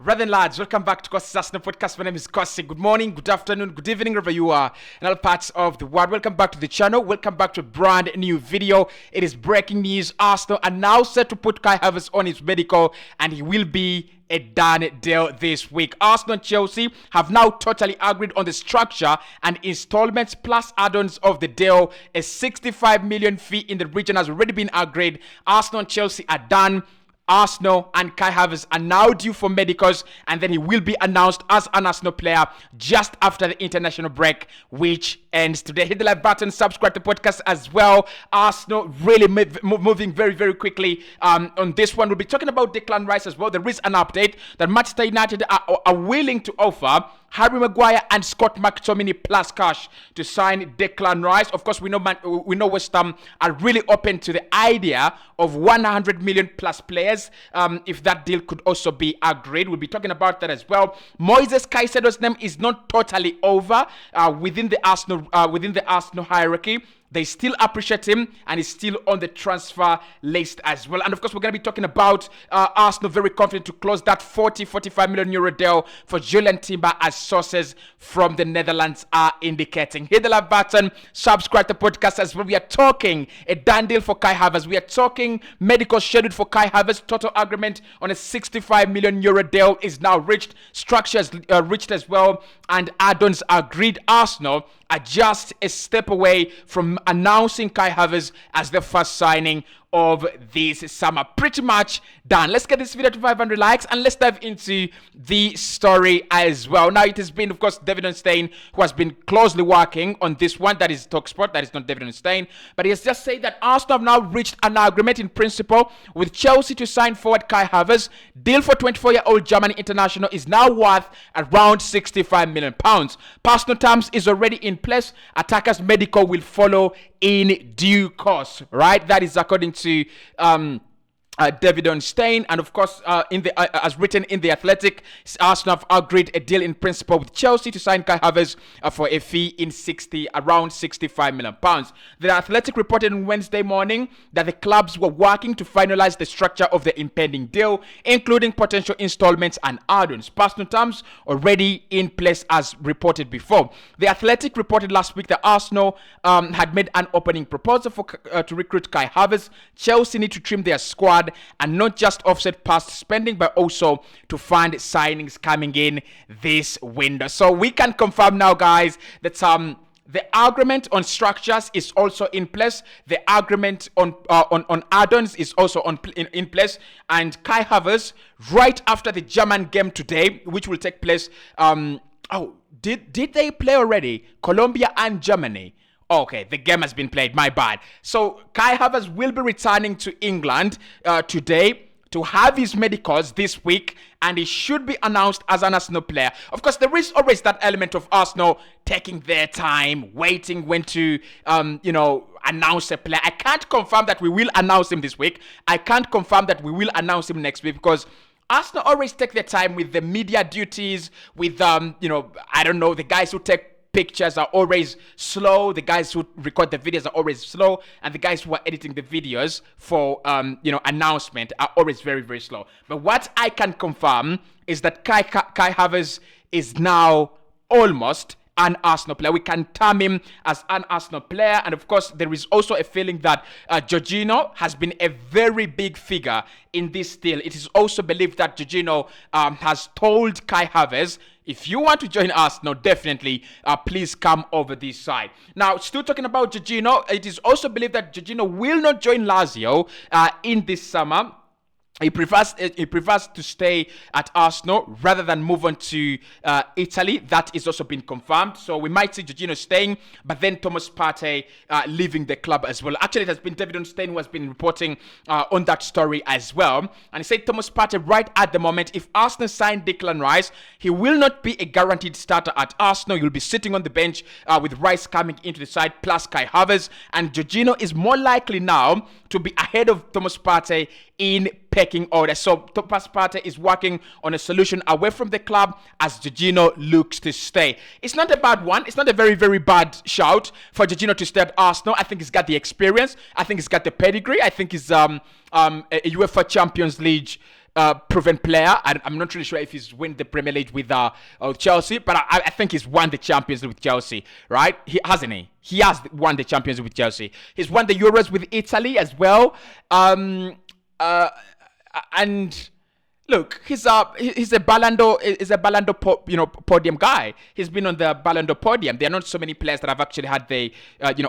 Brethren, lads, welcome back to Cossy's Arsenal podcast. My name is Cossy. Good morning, good afternoon, good evening, wherever you are in all parts of the world. Welcome back to the channel. Welcome back to a brand new video. It is breaking news. Arsenal are now set to put Kai Havertz on his medical, and he will be a done deal this week. Arsenal and Chelsea have now totally agreed on the structure and installments plus add-ons of the deal. A 65 million fee in the region has already been agreed. Arsenal and Chelsea are done. Arsenal and Kai Havertz are now due for medicals, and then he will be announced as an Arsenal player just after the international break, which ends today. Hit the like button, subscribe to the podcast as well. Arsenal really moving very, very quickly on this one. We'll be talking about Declan Rice as well. There is an update that Manchester United are willing to offer Harry Maguire and Scott McTominay plus cash to sign Declan Rice. Of course, we know West Ham are really open to the idea of 100 million plus players. If that deal could also be agreed, we'll be talking about that as well. Moises Caicedo's name is not totally over within the Arsenal hierarchy. They still appreciate him, and he's still on the transfer list as well. And of course, we're going to be talking about Arsenal very confident to close that 45 million euro deal for Julian Timber, as sources from the Netherlands are indicating. Hit the like button, subscribe to the podcast as well. We are talking a done deal for Kai Havertz. We are talking medical scheduled for Kai Havertz. Total agreement on a 65 million euro deal is now reached. Structures reached as well, and add-ons agreed. Arsenal are just a step away from announcing Kai Havertz as the first signing of this summer. Pretty much done. Let's get this video to 500 likes and let's dive into the story as well. Now, it has been, of course, David Stein who has been closely working on this one. That is TalkSport. That is not David Stein. But he has just said that Arsenal have now reached an agreement in principle with Chelsea to sign forward Kai Havertz. Deal for 24-year-old German international is now worth around £65 million. Personal terms is already in place. Attacker's medical will follow in due course, right? That is according to David Stein, and of course, as written in the Athletic, Arsenal have agreed a deal in principle with Chelsea to sign Kai Havertz for a fee in around £65 million. The Athletic reported on Wednesday morning that the clubs were working to finalize the structure of the impending deal, including potential installments and add-ons. Personal terms already in place, as reported before. The Athletic reported last week that Arsenal had made an opening proposal to recruit Kai Havertz. Chelsea need to trim their squad and not just offset past spending, but also to find signings coming in this window. So we can confirm now, guys, that the agreement on structures is also in place. The agreement on add-ons is also in place. And Kai Havertz, right after the German game today, which will take place, did they play already? Colombia and Germany. Okay, the game has been played, my bad. So Kai Havertz will be returning to England today to have his medicals this week, and he should be announced as an Arsenal player. Of course, there is always that element of Arsenal taking their time, waiting when to, announce a player. I can't confirm that we will announce him this week. I can't confirm that we will announce him next week, because Arsenal always take their time with the media duties, with, the guys who take pictures are always slow, the guys who record the videos are always slow, and the guys who are editing the videos for announcement are always very, very slow. But what I can confirm is that Kai Havertz is now almost an Arsenal player. We can term him as an Arsenal player. And of course, there is also a feeling that Gino has been a very big figure in this deal. It is also believed that Gino has told Kai Havertz, if you want to join Arsenal, definitely please come over this side. Now, still talking about Gino, it is also believed that Gino will not join Lazio in this summer. He prefers to stay at Arsenal rather than move on to Italy. That is also been confirmed. So we might see Gino staying, but then Thomas Partey leaving the club as well. Actually, it has been David Stein who has been reporting on that story as well. And he said Thomas Partey, right at the moment, if Arsenal sign Declan Rice, he will not be a guaranteed starter at Arsenal. He'll be sitting on the bench with Rice coming into the side, plus Kai Havertz. And Gino is more likely now to be ahead of Thomas Partey in pecking order. So Thomas Partey is working on a solution away from the club as Gino looks to stay. It's not a bad one. It's not a very, very bad shout for Gino to stay at Arsenal. I think he's got the experience. I think he's got the pedigree. I think he's a UEFA Champions League proven player. I'm not really sure if he's won the Premier League with Chelsea, but I think he's won the Champions League with Chelsea, right? He hasn't he? He has won the Champions League with Chelsea. He's won the Euros with Italy as well. And look, he's a Ballon d'Or, podium guy. He's been on the Ballon d'Or podium. There are not so many players that have actually had the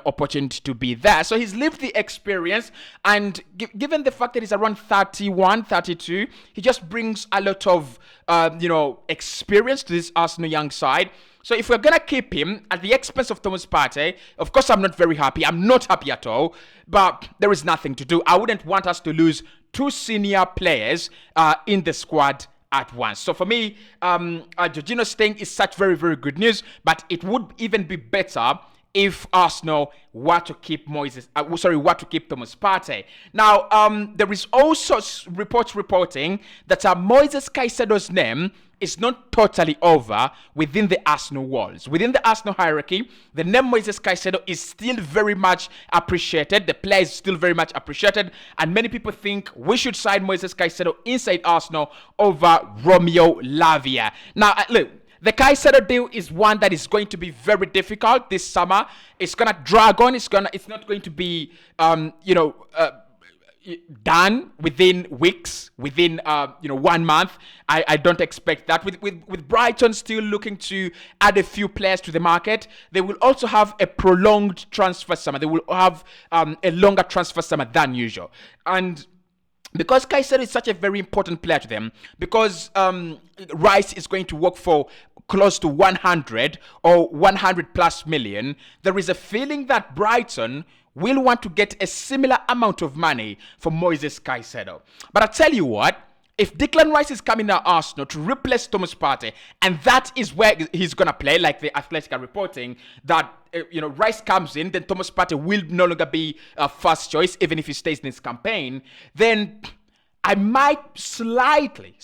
opportunity to be there. So he's lived the experience, and given the fact that he's around 31, 32, he just brings a lot of experience to this Arsenal young side. So if we're gonna keep him at the expense of Thomas Partey, of course I'm not very happy. I'm not happy at all. But there is nothing to do. I wouldn't want us to lose two senior players in the squad at once. So for me, Jorginho staying is such very, very good news. But it would even be better if Arsenal were to keep Thomas Partey. Now, there is also reports reporting that Moises Caicedo's name is not totally over within the Arsenal walls. Within the Arsenal hierarchy, the name Moises Caicedo is still very much appreciated. The player is still very much appreciated. And many people think we should sign Moises Caicedo inside Arsenal over Romeo Lavia. Now, look, the Caicedo deal is one that is going to be very difficult this summer. It's going to drag on. It's not going to be, done within weeks, within 1 month. I don't expect that. With Brighton still looking to add a few players to the market, they will also have a prolonged transfer summer. They will have a longer transfer summer than usual. And because Caicedo is such a very important player to them, because Rice is going to work for close to 100 or 100 plus million, there is a feeling that Brighton will want to get a similar amount of money for Moises Caicedo. But I tell you what, if Declan Rice is coming to Arsenal to replace Thomas Partey, and that is where he's going to play, like the Athletic are reporting, that Rice comes in, then Thomas Partey will no longer be a first choice, even if he stays in his campaign, then I might slightly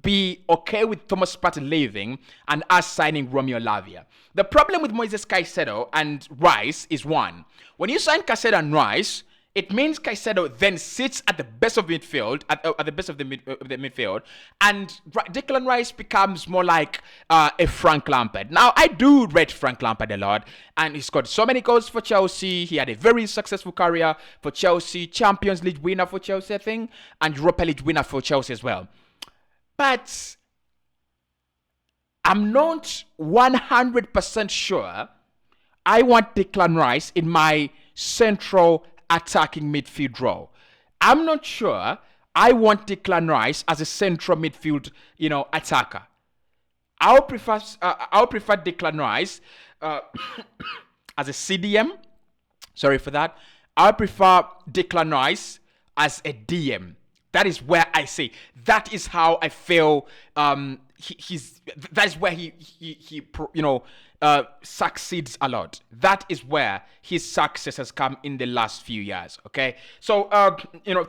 be okay with Thomas Partey leaving and us signing Romeo Lavia. The problem with Moises Caicedo and Rice is one. When you sign Caicedo and Rice, it means Caicedo then sits at the best of midfield, at the best of the midfield, and Declan Rice becomes more like a Frank Lampard. Now, I do rate Frank Lampard a lot, and he scored so many goals for Chelsea. He had a very successful career for Chelsea, Champions League winner for Chelsea, I think, and Europa League winner for Chelsea as well. But I'm not 100% sure I want Declan Rice in my central attacking midfield role. I'm not sure I want Declan Rice as a central midfield, attacker. I'll prefer Declan Rice as a CDM. Sorry for that. I prefer Declan Rice as a DM. That is where I say, that is how I feel that is where he succeeds a lot. That is where his success has come in the last few years. Okay, so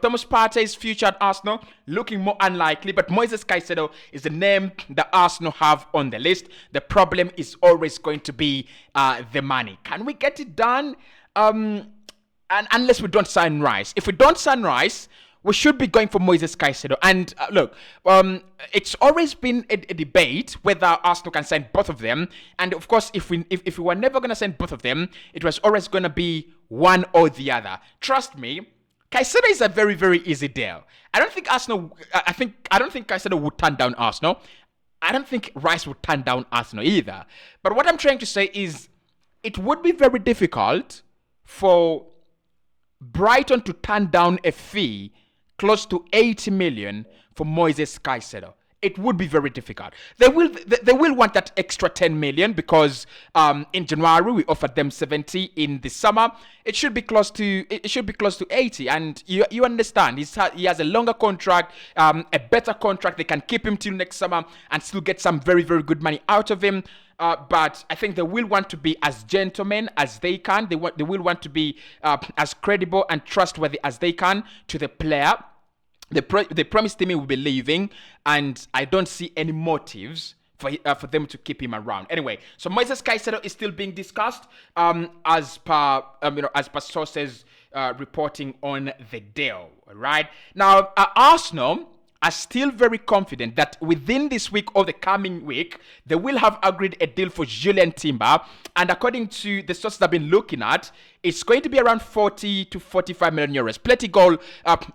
Thomas Partey's future at Arsenal looking more unlikely, but Moises Caicedo is the name that Arsenal have on the list. The problem is always going to be the money. Can we get it done? And unless we don't sign Rice. If we don't sign Rice, we should be going for Moises Caicedo. And look, it's always been a debate whether Arsenal can sign both of them. And of course, if we were never going to sign both of them, it was always going to be one or the other. Trust me, Caicedo is a very, very easy deal. I don't think Caicedo would turn down Arsenal. I don't think Rice would turn down Arsenal either. But what I'm trying to say is, it would be very difficult for Brighton to turn down a fee close to 80 million for Moises Caicedo. It would be very difficult. They will want that extra 10 million because in January we offered them 70. In the summer it should be close to 80. And you understand he has a longer contract, a better contract. They can keep him till next summer and still get some very, very good money out of him. But I think they will want to be as gentlemen as they can. They will want to be as credible and trustworthy as they can to the player. They promised him he will be leaving, and I don't see any motives for them to keep him around. Anyway, so Moises Caicedo is still being discussed as per sources reporting on the deal. Right now, Arsenal are still very confident that within this week or the coming week, they will have agreed a deal for Julian Timber. And according to the sources I've been looking at, it's going to be around 40 to 45 million euros. Plenty goal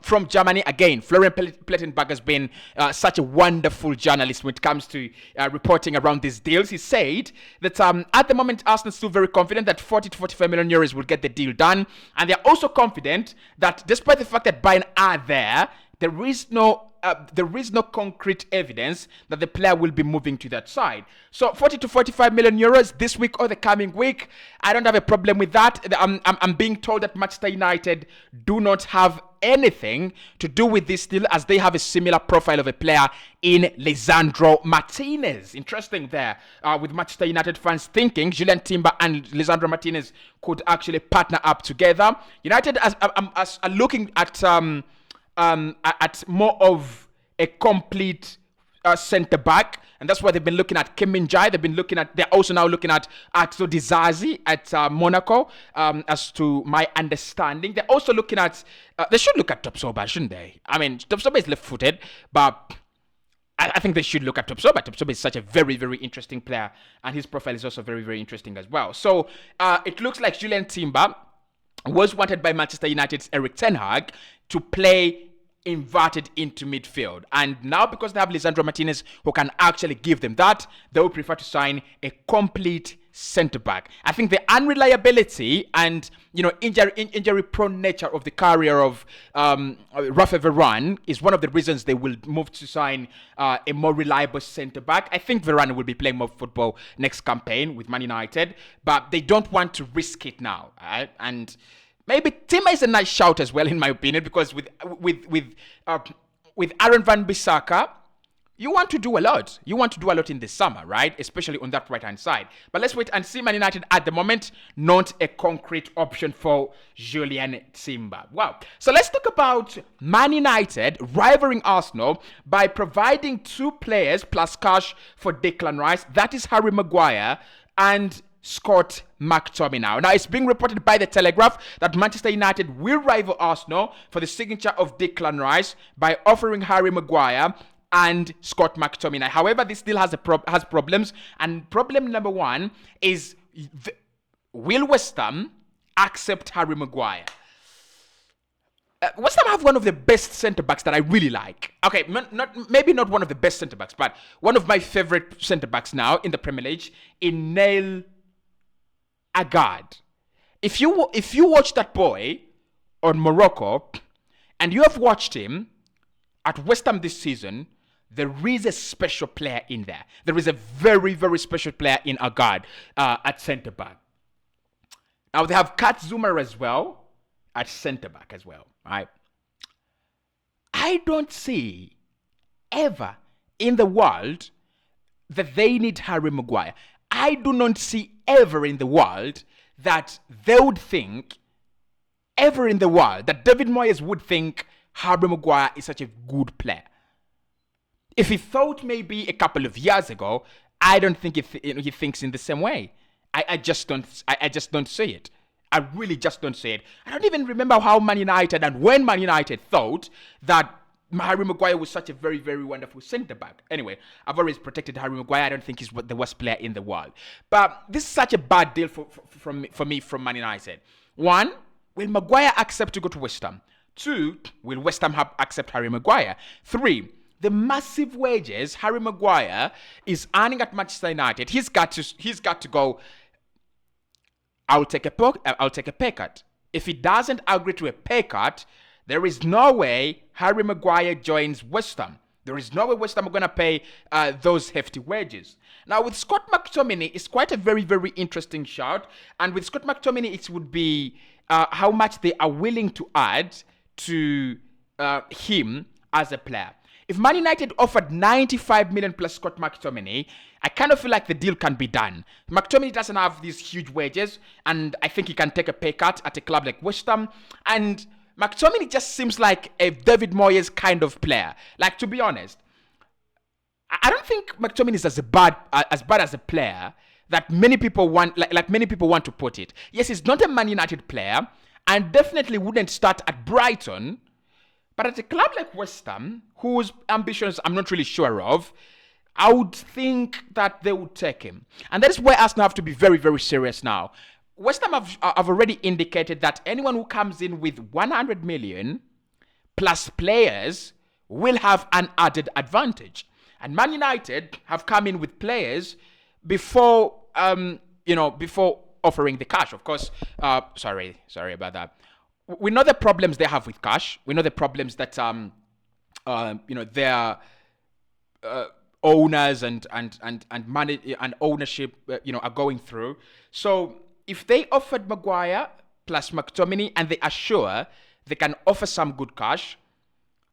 from Germany. Again, Florian Plettenberg has been such a wonderful journalist when it comes to reporting around these deals. He said that at the moment, Arsenal is still very confident that 40 to 45 million euros will get the deal done. And they're also confident that despite the fact that Bayern are there is no concrete evidence that the player will be moving to that side. So 40 to 45 million euros this week or the coming week, I don't have a problem with that. I'm being told that Manchester United do not have anything to do with this deal, as they have a similar profile of a player in Lisandro Martinez. Interesting there, with Manchester United fans thinking Julian Timber and Lisandro Martinez could actually partner up together. United are looking at more of a complete centre back, and that's why they've been looking at Kim Min-jae. They're also now looking at Axel Dizazi at Monaco, as to my understanding. They're also looking at they should look at Tapsoba, shouldn't they? I mean, Tapsoba is left-footed, but I think they should look at Tapsoba. Tapsoba is such a very, very interesting player, and his profile is also very, very interesting as well. So it looks like Julian Timber was wanted by Manchester United's Erik ten Hag to play inverted into midfield, and now because they have Lisandro Martinez who can actually give them that, they would prefer to sign a complete centre back. I think the unreliability and injury prone nature of the career of Rafa Varane is one of the reasons they will move to sign a more reliable centre back. I think Varane will be playing more football next campaign with Man United, but they don't want to risk it now, right? And maybe Timber is a nice shout as well, in my opinion, because with Aaron Van Bissaka, you want to do a lot. You want to do a lot in the summer, right? Especially on that right-hand side. But let's wait and see. Man United at the moment, not a concrete option for Julian Timber. Wow. So let's talk about Man United rivaling Arsenal by providing 2 players plus cash for Declan Rice. That is Harry Maguire and Scott McTominay. Now, it's being reported by The Telegraph that Manchester United will rival Arsenal for the signature of Declan Rice by offering Harry Maguire and Scott McTominay. However, this still has problems, and problem number one is, will West Ham accept Harry Maguire? West Ham have one of the best centre-backs that I really like. Okay, maybe not one of the best centre-backs, but one of my favourite centre-backs now in the Premier League, in Neil Agard. If you watch that boy on Morocco, and you have watched him at West Ham this season, there is a special player in there. There is a very, very special player in Agard at centre-back. Now, they have Kat Zuma as well at centre-back as well, right? I don't see ever in the world that they need Harry Maguire. I do not see ever in the world that they would think, ever in the world, that David Moyes would think Harry Maguire is such a good player. If he thought maybe a couple of years ago, I don't think he thinks in the same way. I just don't see it. I really just don't see it. I don't even remember how Man United and when Man United thought that Harry Maguire was such a very, very wonderful centre-back. Anyway, I've always protected Harry Maguire. I don't think he's the worst player in the world. But this is such a bad deal for me from Man United. 1, will Maguire accept to go to West Ham? 2, will West Ham accept Harry Maguire? 3, the massive wages Harry Maguire is earning at Manchester United, he's got to go, I'll take a pay cut. If he doesn't agree to a pay cut, there is no way Harry Maguire joins West Ham. There is no way West Ham are going to pay those hefty wages. Now, with Scott McTominay, it's quite a very, very interesting shout. And with Scott McTominay, it would be how much they are willing to add to him as a player. If Man United offered 95 million plus Scott McTominay, I kind of feel like the deal can be done. McTominay doesn't have these huge wages, and I think he can take a pay cut at a club like West Ham. And McTominay just seems like a David Moyes kind of player. Like, to be honest, I don't think McTominay is as bad as a player that many people want, like many people want to put it. Yes, he's not a Man United player, and definitely wouldn't start at Brighton. But at a club like West Ham, whose ambitions I'm not really sure of, I would think that they would take him. And that is where Arsenal have to be very, very serious now. West Ham have already indicated that anyone who comes in with 100 million plus players will have an added advantage. And Man United have come in with players before, before offering the cash. Of course, sorry about that. We know the problems they have with cash. We know the problems that their owners and money and ownership are going through. So if they offered Maguire plus McTominay and they are sure they can offer some good cash,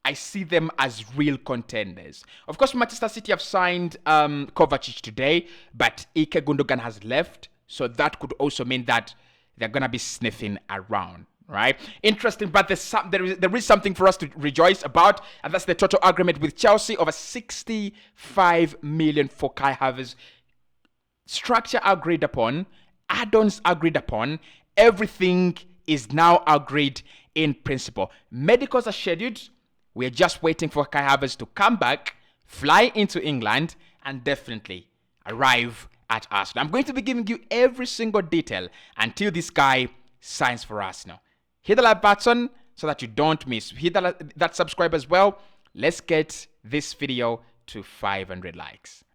I see them as real contenders. Of course, Manchester City have signed Kovacic today, but Ike Gundogan has left, so that could also mean that they're gonna be sniffing around. Right, interesting, but there is something for us to rejoice about, and that's the total agreement with Chelsea over 65 million for Kai Havertz. Structure agreed upon, add-ons agreed upon, everything is now agreed in principle. Medicals are scheduled. We are just waiting for Kai Havertz to come back, fly into England, and definitely arrive at Arsenal. I'm going to be giving you every single detail until this guy signs for Arsenal. Hit the like button so that you don't miss. Hit that subscribe as well. Let's get this video to 500 likes.